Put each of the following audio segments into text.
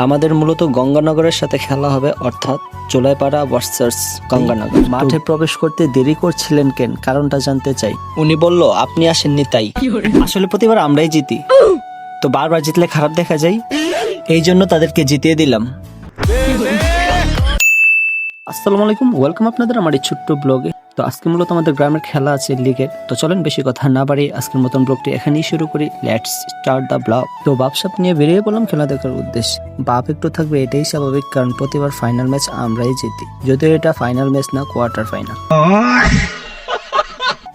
আমাদের মূলত গঙ্গানগরের সাথে খেলা হবে, অর্থাৎ চোলাইপাড়া ভার্সেস গঙ্গানগর। মাঠে প্রবেশ করতে দেরি করছিলেন কেন, কারণটা জানতে চাই। উনি বলল আপনি আসেননি তাই। আসলে প্রতিবার আমরাই জিতি, তো বারবার জিতলে খারাপ দেখা যায়, এই জন্য তাদেরকে জিতিয়ে দিলাম। আসসালামু আলাইকুম, ওয়েলকাম আপনাদের আমার এই ছোট্ট ব্লগে। তো আজকে মূলত আমাদের গ্রামের খেলা আছে লিগের, তো চলেন বেশি কথা না বাড়ি আজকের মতন ব্লগটি এখানেই শুরু করি। Let's start the blog. তো বাপসাপ নিয়ে বেরিয়ে পড়লাম খেলা দেখার উদ্দেশ্যে। বাপ একটু থাকবে এটাই স্বাভাবিক, কারণ প্রতিবার ফাইনাল ম্যাচ আমরাই জিতি, যদিও এটা ফাইনাল ম্যাচ না, কোয়ার্টার ফাইনাল।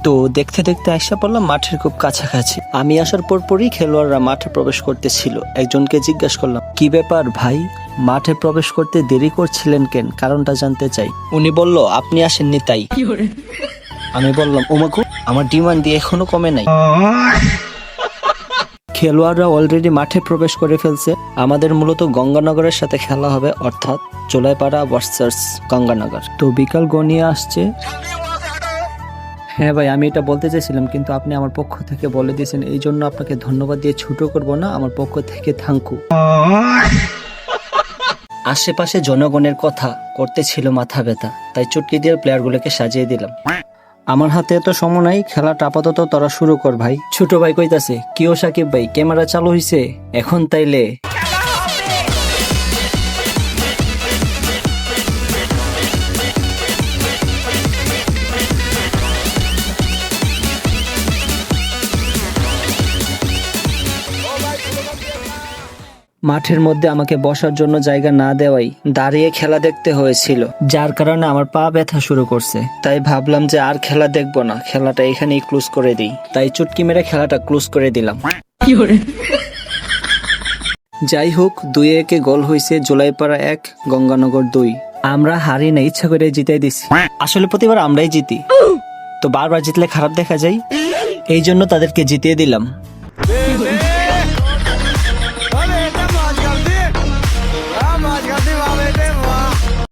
তো দেখতে দেখতে আসা পড়লাম মাঠের খুব কাছাকাছি। আমি আসার পরই খেলোয়াড়রা মাঠে প্রবেশ করতেছিল। একজনকে জিজ্ঞাসা করলাম, কি ব্যাপার ভাই, মাঠে প্রবেশ করতে দেরি করছিলেন কেন, কারণটা জানতে চাই। উনি বলল আপনি আসেননি তাই। আমি বললাম ওমাকু, আমার ডিমান্ড দিয়ে এখনো কমে নাই। খেলোয়াড়রা অলরেডি মাঠে প্রবেশ করে ফেলছে। আমাদের মূলত গঙ্গানগরের সাথে খেলা হবে, অর্থাৎ চোলাইপাড়া ভার্সেস গঙ্গানগর। তো বিকাল গনিয়ে আসছে। হ্যাঁ ভাই, আমি এটা বলতে চাইছিলাম, কিন্তু আপনি আমার পক্ষ থেকে বলে দিয়েছেন, এই জন্য আপনাকে ধন্যবাদ দিয়ে ছোট করব না, আমার পক্ষ থেকে থ্যাংকু। আশেপাশে জনগণের কথা করতে ছিল মাথা ব্যথা, তাই চুটকি দিয়ে প্লেয়ারগুলোকে সাজিয়ে দিলাম। আমার হাতে এত সময় নাই, খেলাটা আপাতত তোরা শুরু কর ভাই। ছোট ভাই কইতাছে, কিও সাকিব ভাই, ক্যামেরা চালু হইছে এখন তাইলে। মাঠের মধ্যে আমাকে বসার জন্য জায়গা না দেওয়াই দাঁড়িয়ে খেলা দেখতে হয়েছিল, যার কারণে আমার পা ব্যথা শুরু করছে। তাই ভাবলাম যে আর খেলা দেখবো না, খেলাটা এখানেই ক্লোজ করে দিই। তাই চুটকি মেরে খেলাটা ক্লোজ করে দিলাম। যাই হোক, 2-1 গোল হয়েছে। জোলাইপাড়া 1 গঙ্গানগর 2। আমরা হারি না, ইচ্ছা করে জিতাই দিছি। আসলে প্রতিবার আমরাই জিতি, তো বারবার জিতলে খারাপ দেখা যায়, এই জন্য তাদেরকে জিতিয়ে দিলাম।